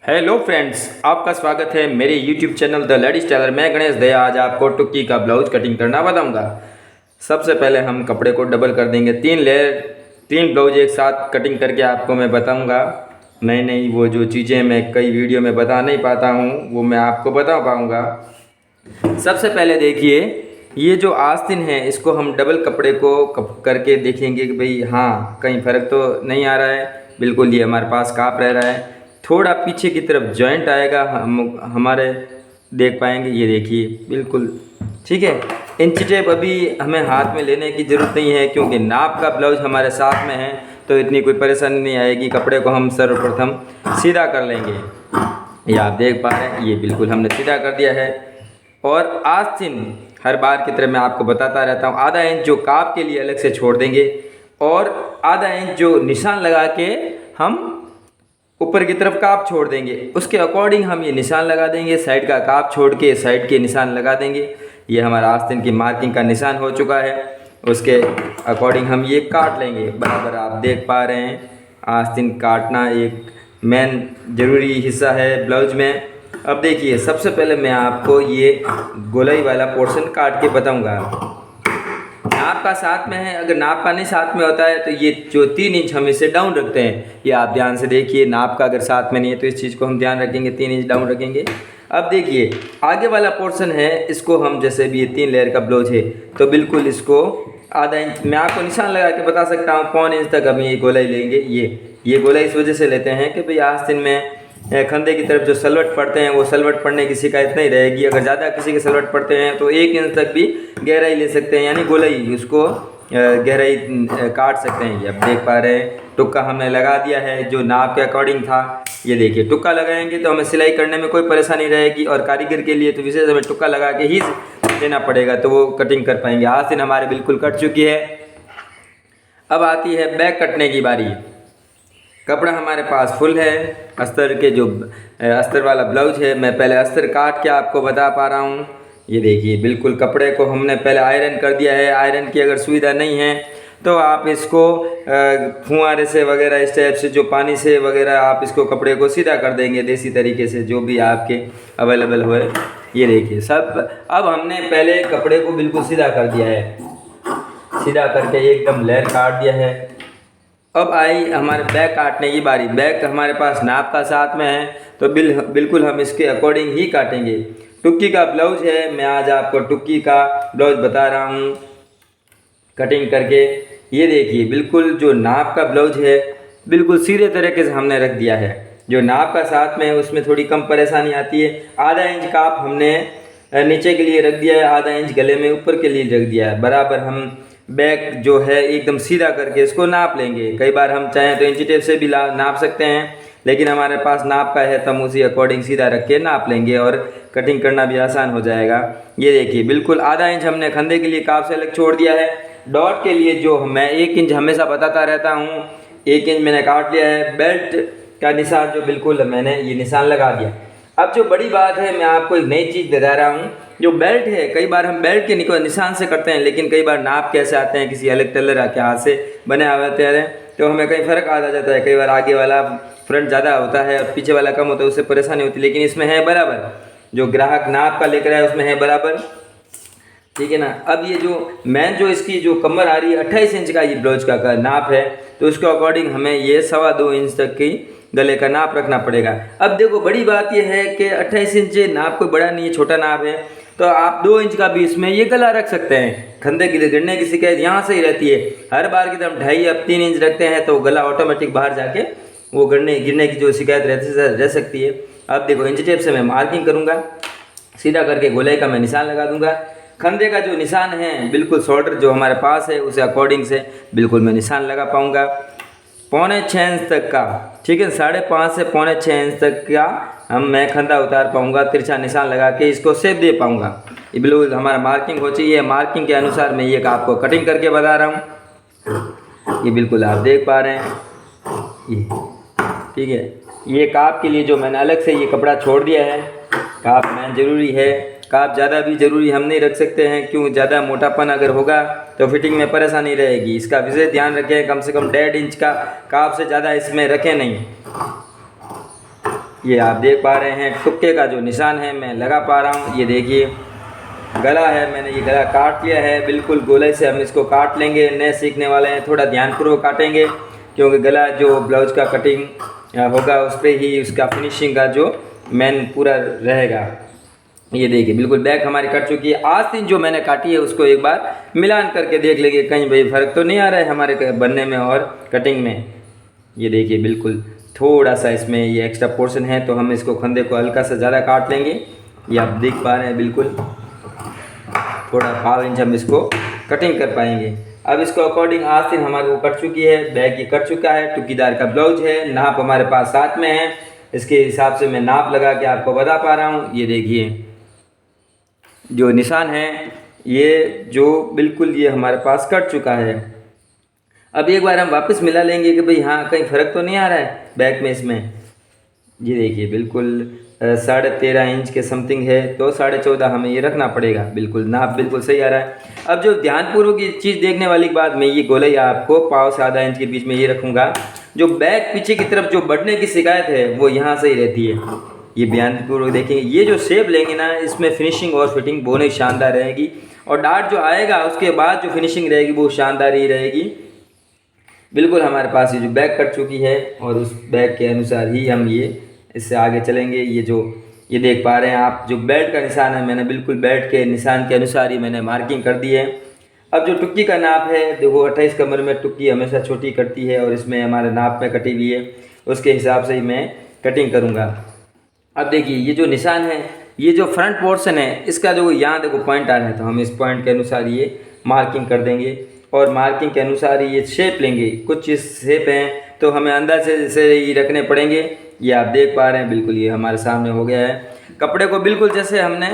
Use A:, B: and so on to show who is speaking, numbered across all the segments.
A: Hello friends, आपका स्वागत है मेरे YouTube channel the ladies tailor. मैं गणेश दया आज आपको टुक्की का ब्लाउज कटिंग करना बताऊंगा। सबसे पहले हम कपड़े को डबल कर देंगे, 3 ब्लाउज एक साथ कटिंग करके आपको मैं बताऊंगा। नई नई वो जो चीज़ें मैं कई वीडियो में बता नहीं पाता हूँ वो मैं आपको बता पाऊँगा। सबसे पहले देखिए, ये जो आस्तीन है इसको हम डबल कपड़े को करके देखेंगे कि भाई हाँ कहीं फ़र्क तो नहीं आ रहा है। बिल्कुल ये हमारे पास काप रह रहा है, थोड़ा पीछे की तरफ जॉइंट आएगा, हम हमारे देख पाएंगे। ये देखिए बिल्कुल ठीक है। इंची टेप अभी हमें हाथ में लेने की ज़रूरत नहीं है क्योंकि नाप का ब्लाउज हमारे साथ में है तो इतनी कोई परेशानी नहीं आएगी। कपड़े को हम सर्वप्रथम सीधा कर लेंगे। ये आप देख पा रहे हैं, ये बिल्कुल हमने सीधा कर दिया है। और आस्तीन हर बार की तरह मैं आपको बताता रहता हूँ, आधा इंच जो काप के लिए अलग से छोड़ देंगे और आधा इंच जो निशान लगा के हम ऊपर की तरफ काप छोड़ देंगे, उसके अकॉर्डिंग हम ये निशान लगा देंगे। साइड का काप छोड़ के साइड के निशान लगा देंगे। ये हमारा आस्तीन की मार्किंग का निशान हो चुका है। उसके अकॉर्डिंग हम ये काट लेंगे। बराबर आप देख पा रहे हैं, आस्तीन काटना एक मेन ज़रूरी हिस्सा है ब्लाउज में। अब देखिए, सबसे पहले मैं आपको ये गोलाई वाला पोर्शन काट के बताऊंगा। नाप का साथ में है, अगर नाप का नहीं साथ में होता है तो ये जो 3 इंच हम इसे डाउन रखते हैं। ये आप ध्यान से देखिए, नाप का अगर साथ में नहीं है तो इस चीज़ को हम ध्यान रखेंगे, 3 इंच डाउन रखेंगे। अब देखिए आगे वाला पोर्शन है, इसको हम जैसे भी ये 3 लेयर का ब्लाउज है तो बिल्कुल इसको आधा इंच मैं आपको निशान लगा के बता सकता हूँ, पौन इंच तक हम ये गोलाई लेंगे। ये गोलाई इस वजह से लेते हैं कि भाई आस्तीन में खंदे की तरफ जो सलवट पड़ते हैं वो सलवट पड़ने की शिकायत नहीं रहेगी। अगर ज़्यादा किसी के सलवट पड़ते हैं तो 1 इंच तक भी गहराई ले सकते हैं, यानी गोलाई उसको गहराई काट सकते हैं। ये आप देख पा रहे हैं, टुक्का हमने लगा दिया है जो नाप के अकॉर्डिंग था। ये देखिए, टुक्का लगाएंगे तो हमें सिलाई करने में कोई परेशानी रहेगी और कारीगर के लिए तो विशेष हमें टुक्का लगा के ही देना पड़ेगा तो वो कटिंग कर पाएंगे। आस्तीन हमारे बिल्कुल कट चुकी है। अब आती है बैक कटने की बारी। कपड़ा हमारे पास फुल है, अस्तर के जो अस्तर वाला ब्लाउज है। मैं पहले अस्तर काट के आपको बता पा रहा हूँ। ये देखिए बिल्कुल कपड़े को हमने पहले आयरन कर दिया है। आयरन की अगर सुविधा नहीं है तो आप इसको फुहारे से वगैरह इस टाइप से जो पानी से वगैरह आप इसको कपड़े को सीधा कर देंगे देसी तरीके से, जो भी आपके अवेलेबल हुए। ये देखिए सब, अब हमने पहले कपड़े को बिल्कुल सीधा कर दिया है, सीधा करके एकदम लेयर काट दिया है। अब आई हमारे बैक काटने की बारी। बैक हमारे पास नाप का साथ में है तो बिल्कुल हम इसके अकॉर्डिंग ही काटेंगे। टुक्की का ब्लाउज है, मैं आज आपको टुक्की का ब्लाउज बता रहा हूँ कटिंग करके। ये देखिए बिल्कुल जो नाप का ब्लाउज है बिल्कुल सीधे तरीके से हमने रख दिया है। जो नाप का साथ में है उसमें थोड़ी कम परेशानी आती है। आधा इंच काप हमने नीचे के लिए रख दिया है, आधा इंच गले में ऊपर के लिए रख दिया है। बराबर हम बैक जो है एकदम सीधा करके इसको नाप लेंगे। कई बार हम चाहें तो इंची टेप से भी नाप सकते हैं, लेकिन हमारे पास नाप का है तो हम उसी अकॉर्डिंग सीधा रख के नाप लेंगे और कटिंग करना भी आसान हो जाएगा। ये देखिए बिल्कुल आधा इंच हमने खंदे के लिए काप से अलग छोड़ दिया है। डॉट के लिए जो मैं 1 इंच हमेशा बताता रहता हूँ, 1 इंच मैंने काट लिया है। बेल्ट का निशान जो बिल्कुल मैंने ये निशान लगा दिया। अब जो बड़ी बात है, मैं आपको एक नई चीज़ बता रहा हूँ। जो बेल्ट है, कई बार हम बेल्ट के निशान से करते हैं, लेकिन कई बार नाप कैसे आते हैं किसी अलग टेलर के हाथ से बने आते हैं तो हमें कहीं फ़र्क आ जाता है। कई बार आगे वाला फ्रंट ज़्यादा होता है और पीछे वाला कम होता है, उससे परेशानी होती है। लेकिन इसमें है बराबर, जो ग्राहक नाप का लेकर आए उसमें है बराबर, ठीक है ना। अब ये जो मैन जो इसकी जो कमर आ रही है 28 इंच का ये ब्लाउज का नाप है, तो उसके अकॉर्डिंग हमें ये 2.25 इंच तक की गले का नाप रखना पड़ेगा। अब देखो बड़ी बात यह है कि 28 इंच नाप कोई बड़ा नहीं है, छोटा नाप है, तो आप 2 इंच का भी इसमें ये गला रख सकते हैं। खंदे के लिए गिरने की शिकायत यहाँ से ही रहती है। हर बार की तरफ 2.5 या 3 इंच रखते हैं तो गला ऑटोमेटिक बाहर जाके वो गिरने की जो शिकायत रह सकती है। अब देखो इंच टेप से मैं मार्किंग करूँगा, सीधा करके गोलाई का मैं निशान लगा दूंगा। खंदे का जो निशान है बिल्कुल शोल्डर जो हमारे पास है उसे अकॉर्डिंग से बिल्कुल मैं निशान लगा पाऊँगा। 5.25 इंच तक का, ठीक है, 5.5 से 5.25 इंच तक का मैं खंदा उतार पाऊँगा। तिरछा निशान लगा के इसको शेप दे पाऊँगा। ये बिल्कुल हमारा मार्किंग हो चाहिए। मार्किंग के अनुसार मैं ये आपको कटिंग करके बता रहा हूँ। ये बिल्कुल आप देख पा रहे हैं, ये ठीक है। ये काप के लिए जो मैंने अलग से ये कपड़ा छोड़ दिया है, काप में ज़रूरी है। काप ज़्यादा भी ज़रूरी हम नहीं रख सकते हैं, क्यों, ज़्यादा मोटापन अगर होगा तो फिटिंग में परेशानी रहेगी। इसका विशेष ध्यान रखें, कम से कम 1.5 इंच का काप से ज़्यादा इसमें रखें नहीं। ये आप देख पा रहे हैं तुक्के का जो निशान है मैं लगा पा रहा हूँ। ये देखिए गला है, मैंने ये गला काट लिया है, बिल्कुल गोले से हम इसको काट लेंगे। नए सीखने वाले हैं थोड़ा ध्यानपूर्वक काटेंगे, क्योंकि गला जो ब्लाउज का कटिंग होगा उस पर ही उसका फिनिशिंग का जो मेन पूरा रहेगा। ये देखिए बिल्कुल बैक हमारी कट चुकी है। आस्तीन जो मैंने काटी है उसको एक बार मिलान करके देख लेंगे, कहीं भाई फ़र्क तो नहीं आ रहा है हमारे बनने में और कटिंग में। ये देखिए बिल्कुल थोड़ा सा इसमें ये एक्स्ट्रा पोर्शन है, तो हम इसको फंदे को हल्का सा ज़्यादा काट लेंगे। ये आप देख पा रहे हैं बिल्कुल थोड़ा 5 इंच हम इसको कटिंग कर पाएंगे। अब इसको अकॉर्डिंग आस्तीन हमारे को कट चुकी है, बैक ये कट चुका है, टुकीदार का ब्लाउज है, नाप हमारे पास साथ में है। इसके हिसाब से मैं नाप लगा के आपको बता पा रहा हूँ। ये देखिए जो निशान है ये जो बिल्कुल ये हमारे पास कट चुका है। अब एक बार हम वापस मिला लेंगे कि भाई हाँ कहीं फ़र्क तो नहीं आ रहा है बैक में इसमें। ये देखिए बिल्कुल 13.5 इंच के समथिंग है, तो 14.5 हमें ये रखना पड़ेगा। बिल्कुल नाप बिल्कुल सही आ रहा है। अब जो ध्यानपूर्वक ये चीज़ देखने वाली बात, मैं ये गोलाई आपको पाव से आधा इंच के बीच में ये रखूँगा। जो बैक पीछे की तरफ जो बढ़ने की शिकायत है वो यहाँ से ही रहती है। ये ध्यानपूर्वक देखेंगे, ये जो शेप लेंगे ना इसमें फिनिशिंग और फिटिंग दोनों ही शानदार रहेगी, और डार्ट जो आएगा उसके बाद जो फिनिशिंग रहेगी वो शानदार ही रहेगी। बिल्कुल हमारे पास ये जो बैक कट चुकी है और उस बैक के अनुसार ही हम ये इससे आगे चलेंगे। ये जो ये देख पा रहे हैं आप जो बेल्ट का निशान है, मैंने बिल्कुल बेल्ट के निशान के अनुसार ही मैंने मार्किंग कर दी है। अब जो टुक्की का नाप है देखो 28 कमर में टुक्की हमेशा छोटी कटती है, और इसमें हमारे नाप में कटी हुई है, उसके हिसाब से ही मैं कटिंग करूँगा। अब देखिए ये जो निशान है, ये जो फ्रंट पोर्शन है इसका जो यहाँ देखो पॉइंट आ रहा है, तो हम इस पॉइंट के अनुसार ये मार्किंग कर देंगे, और मार्किंग के अनुसार ही ये शेप लेंगे। कुछ इस शेप हैं तो हमें अंदर से जैसे ही रखने पड़ेंगे। ये आप देख पा रहे हैं बिल्कुल ये हमारे सामने हो गया है। कपड़े को बिल्कुल जैसे हमने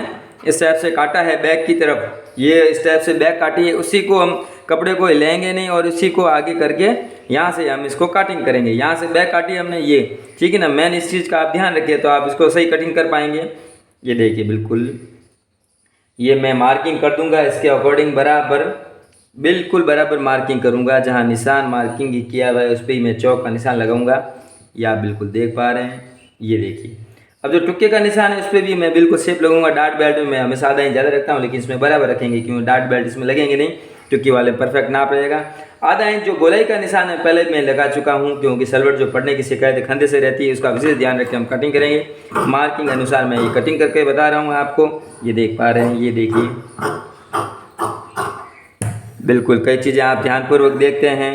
A: इस टाइप से काटा है बैक की तरफ, ये इस टाइप से बैक काटी है, उसी को हम कपड़े को हिलाएंगे नहीं, और उसी को आगे करके यहाँ से हम इसको कटिंग करेंगे। यहाँ से बैक काटी हमने ये, ठीक है ना। मैन इस चीज़ का आप ध्यान रखिए तो आप इसको सही कटिंग कर पाएंगे। ये देखिए बिल्कुल ये मैं मार्किंग कर दूंगा इसके अकॉर्डिंग, बराबर बिल्कुल बराबर मार्किंग करूंगा। जहाँ निशान मार्किंग किया हुआ है उस पर ही मैं चौक का निशान लगाऊंगा। ये आप बिल्कुल देख पा रहे हैं। ये देखिए अब जो टुक्के का निशान है उस पर भी मैं बिल्कुल शेप लगाऊंगा। डार्ट बेल्ट में मैं हमेशा आधा इंच ज़्यादा रखता हूँ, लेकिन इसमें बराबर रखेंगे क्योंकि डार्ट बेल्ट इसमें लगेंगे नहीं, टुक्की वाले परफेक्ट नाप रहेगा। आधा इंच जो गोलाई का निशान है पहले मैं लगा चुका हूँ, क्योंकि सलवट जो पड़ने की शिकायत खंदे से रहती है उसका विशेष ध्यान रख के हम कटिंग करेंगे। मार्किंग अनुसार मैं ये कटिंग करके बता रहा हूँ आपको। ये देख पा रहे हैं, ये देखिए बिल्कुल कई चीज़ें आप ध्यानपूर्वक देखते हैं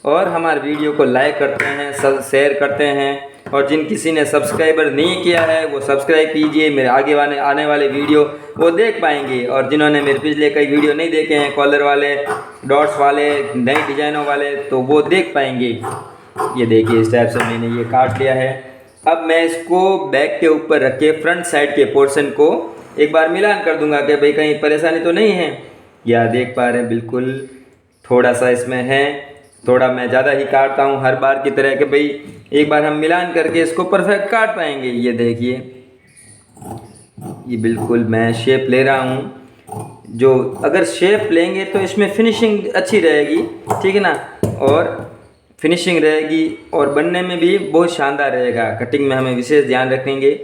A: और हमारे वीडियो को लाइक करते हैं, शेयर करते हैं, और जिन किसी ने सब्सक्राइबर नहीं किया है वो सब्सक्राइब कीजिए। मेरे आगे आने वाले वीडियो वो देख पाएंगे, और जिन्होंने मेरे पिछले कई वीडियो नहीं देखे हैं, कॉलर वाले, डॉट्स वाले, नई डिजाइनों वाले, तो वो देख पाएंगे। ये देखिए इस टाइप से मैंने ये काट लिया है। अब मैं इसको बैक के ऊपर रख के फ्रंट साइड के पोर्शन को एक बार मिलान कर दूंगा कि भाई कहीं परेशानी तो नहीं है। या देख पा रहे हैं बिल्कुल थोड़ा सा इसमें है, थोड़ा मैं ज़्यादा ही काटता हूँ हर बार की तरह कि भाई एक बार हम मिलान करके इसको परफेक्ट काट पाएंगे। ये देखिए ये बिल्कुल मैं शेप ले रहा हूँ। जो अगर शेप लेंगे तो इसमें फिनिशिंग अच्छी रहेगी, ठीक है ना, और फिनिशिंग रहेगी और बनने में भी बहुत शानदार रहेगा। कटिंग में हमें विशेष ध्यान रखेंगे।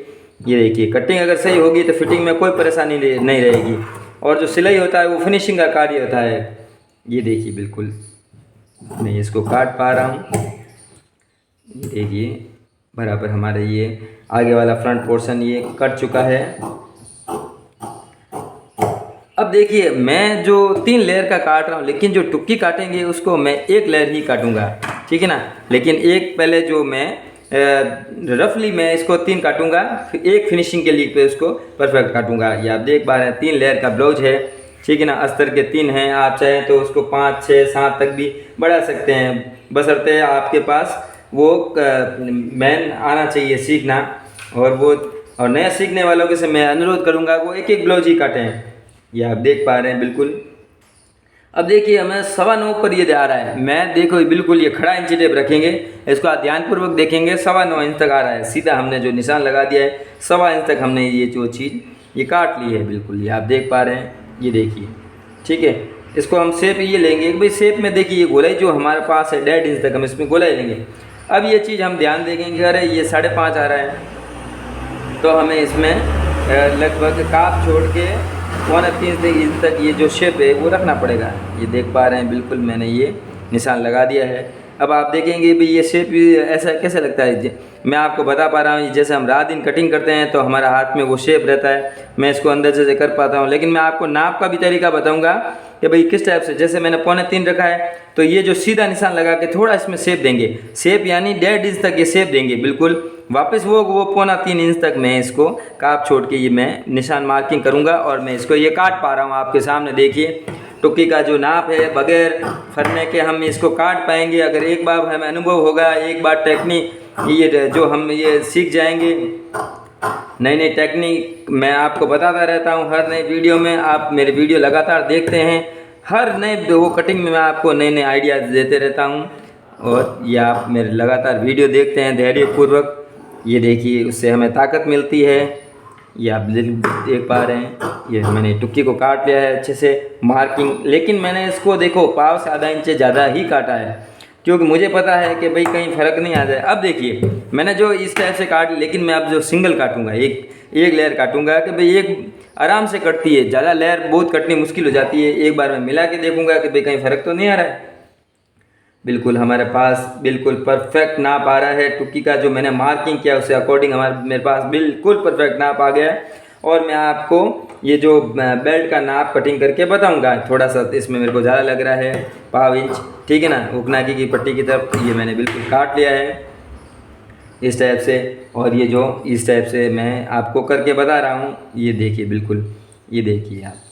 A: ये देखिए कटिंग अगर सही होगी तो फिटिंग में कोई परेशानी नहीं रहेगी, और जो सिलाई होता है वो फिनिशिंग का कार्य होता है। ये देखिए बिल्कुल मैं इसको काट पा रहा हूँ। देखिए बराबर हमारे ये आगे वाला फ्रंट पोर्शन ये कट चुका है। अब देखिए मैं जो 3 लेयर का काट रहा हूँ, लेकिन जो टुक्की काटेंगे उसको मैं 1 लेयर ही काटूंगा, ठीक है ना। लेकिन एक पहले जो मैं रफली मैं इसको 3 काटूंगा, फिर एक फिनिशिंग के लिए पे उसको परफेक्ट काटूंगा। ये आप देख पा रहे हैं 3 लेयर का ब्लाउज है, ठीक है ना। अस्तर के 3 हैं, आप चाहें तो उसको 5, 6, 7 तक भी बढ़ा सकते हैं, बशर्ते आपके पास वो मैन आना चाहिए सीखना। और नया सीखने वालों के से मैं अनुरोध करूंगा वो एक ब्लाउज ही काटें। ये आप देख पा रहे हैं बिल्कुल। अब देखिए हमें 9.25 पर ये आ रहा है। मैं देखो बिल्कुल ये खड़ा इंची टेप रखेंगे, इसको आप ध्यानपूर्वक देखेंगे 9.25 इंच तक आ रहा है। सीधा हमने जो निशान लगा दिया है 1.25 इंच तक हमने ये जो चीज़ ये काट ली है बिल्कुल। ये आप देख पा रहे हैं, ये देखिए, ठीक है। इसको हम शेप ये लेंगे भाई, शेप में देखिए ये गोलाई जो हमारे पास है 1.5 इंच तक हम इसमें गोलाई लेंगे। अब ये चीज़ हम ध्यान देंगे, अरे ये 5.5 आ रहा है, तो हमें इसमें लगभग काप छोड़ के 2.25 इंच तक ये जो शेप है वो रखना पड़ेगा। ये देख पा रहे हैं, बिल्कुल मैंने ये निशान लगा दिया है। अब आप देखेंगे भी ये शेप ऐसा कैसे लगता है। मैं आपको बता पा रहा हूँ, जैसे हम रात दिन कटिंग करते हैं तो हमारा हाथ में वो शेप रहता है, मैं इसको अंदर से कर पाता हूँ। लेकिन मैं आपको नाप का भी तरीका बताऊँगा कि भाई किस टाइप से। जैसे मैंने 3.25 रखा है तो ये जो सीधा निशान लगा के थोड़ा इसमें शेप देंगे, शेप यानी 1.5 इंच तक ये शेप देंगे बिल्कुल। वापस वो 3.25 इंच तक मैं इसको काप छोड़ के ये मैं निशान मार्किंग करूँगा और मैं इसको ये काट पा रहा हूँ। आपके सामने देखिए टुक्की का जो नाप है, बगैर फरने के हम इसको काट पाएंगे। अगर एक बार हमें अनुभव होगा, एक बार टेक्निक ये जो हम ये सीख जाएंगे, नई नई टेक्निक मैं आपको बताता रहता हूँ हर नई वीडियो में। आप मेरे वीडियो लगातार देखते हैं, हर नए वो कटिंग में मैं आपको नए नए आइडियाज़ देते रहता हूँ और ये आप मेरे लगातार वीडियो देखते हैं धैर्यपूर्वक। ये देखिए, उससे हमें ताकत मिलती है। ये आप देख पा रहे हैं, ये मैंने टुक्की को काट लिया है अच्छे से मार्किंग। लेकिन मैंने इसको देखो पाव से आधा इंच ज़्यादा ही काटा है, क्योंकि मुझे पता है कि भाई कहीं फ़र्क नहीं आ जाए। अब देखिए मैंने जो इस टाइप से काट, लेकिन मैं अब जो सिंगल काटूंगा, एक लेयर काटूंगा कि भाई एक आराम से कटती है, ज़्यादा लेयर बहुत कटनी मुश्किल हो जाती है। एक बार मैं मिला के देखूंगा कि भाई कहीं फ़र्क तो नहीं आ रहा है। बिल्कुल हमारे पास बिल्कुल परफेक्ट नाप आ रहा है। टुक्की का जो मैंने मार्किंग किया उससे अकॉर्डिंग मेरे पास बिल्कुल परफेक्ट नाप आ गया है। और मैं आपको ये जो बेल्ट का नाप कटिंग करके बताऊंगा। थोड़ा सा इसमें मेरे को ज़्यादा लग रहा है, पाव इंच, ठीक है ना। उकनाकी की पट्टी की तरफ ये मैंने बिल्कुल काट लिया है इस टाइप से। और ये जो इस टाइप से मैं आपको करके बता रहा हूँ, ये देखिए बिल्कुल, ये देखिए आप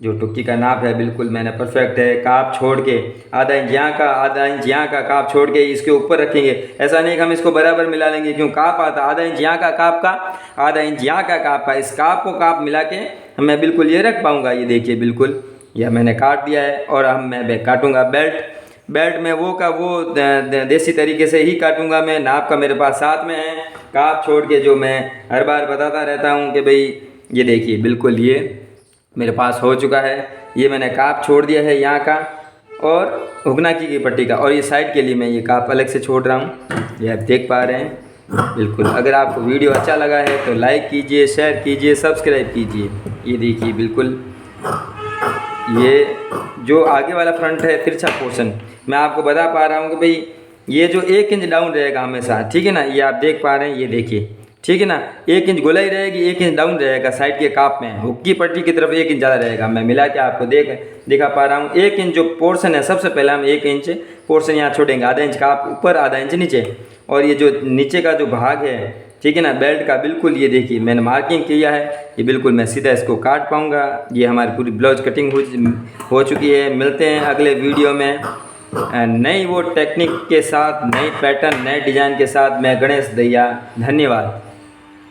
A: जो टुक्की का नाप है बिल्कुल मैंने परफेक्ट है। काप छोड़ के आधा इंच यहाँ का, आधा इंच यहाँ का काप छोड़ के इसके ऊपर रखेंगे। ऐसा नहीं कि हम इसको बराबर मिला लेंगे, क्यों काप आता आधा इंच यहाँ का काप का, आधा इंच यहाँ का काप का। इस काप को काप मिला के मैं बिल्कुल ये रख पाऊँगा। ये देखिए बिल्कुल यह मैंने काट दिया है। और अब मैं काटूँगा बेल्ट में वो देसी तरीके से ही काटूँगा मैं। नाप का मेरे पास साथ में है, काप छोड़ के जो मैं हर बार बताता रहता हूँ कि भाई ये देखिए बिल्कुल ये मेरे पास हो चुका है। ये मैंने काप छोड़ दिया है यहाँ का और हुगनाकी की पट्टी का, और ये साइड के लिए मैं ये काप अलग से छोड़ रहा हूँ। ये आप देख पा रहे हैं बिल्कुल। अगर आपको वीडियो अच्छा लगा है तो लाइक कीजिए, शेयर कीजिए, सब्सक्राइब कीजिए। ये देखिए बिल्कुल ये जो आगे वाला फ्रंट है तिरछा पोर्शन, मैं आपको बता पा रहा हूँ कि भाई ये जो 1 इंच डाउन रहेगा हमेशा, ठीक है ना। ये आप देख पा रहे हैं, ये देखिए, ठीक है ना। 1 इंच गोलाई रहेगी, 1 इंच डाउन रहेगा साइड के काप में। हुक की पट्टी की तरफ 1 इंच ज़्यादा रहेगा। मैं मिला के आपको दिखा पा रहा हूँ। 1 इंच जो पोर्शन है, सबसे पहले हम 1 इंच पोर्शन यहाँ छोड़ेंगे, आधा इंच काप ऊपर, आधा इंच नीचे। और ये जो नीचे का जो भाग है, ठीक है ना, बेल्ट का, बिल्कुल ये देखिए मैंने मार्किंग किया है। ये बिल्कुल मैं सीधा इसको काट पाऊँगा। ये हमारी पूरी ब्लाउज कटिंग हो चुकी है। मिलते हैं अगले वीडियो में नई वो टेक्निक के साथ, नई पैटर्न, नए डिज़ाइन के साथ। मैं गणेश दहिया, धन्यवाद।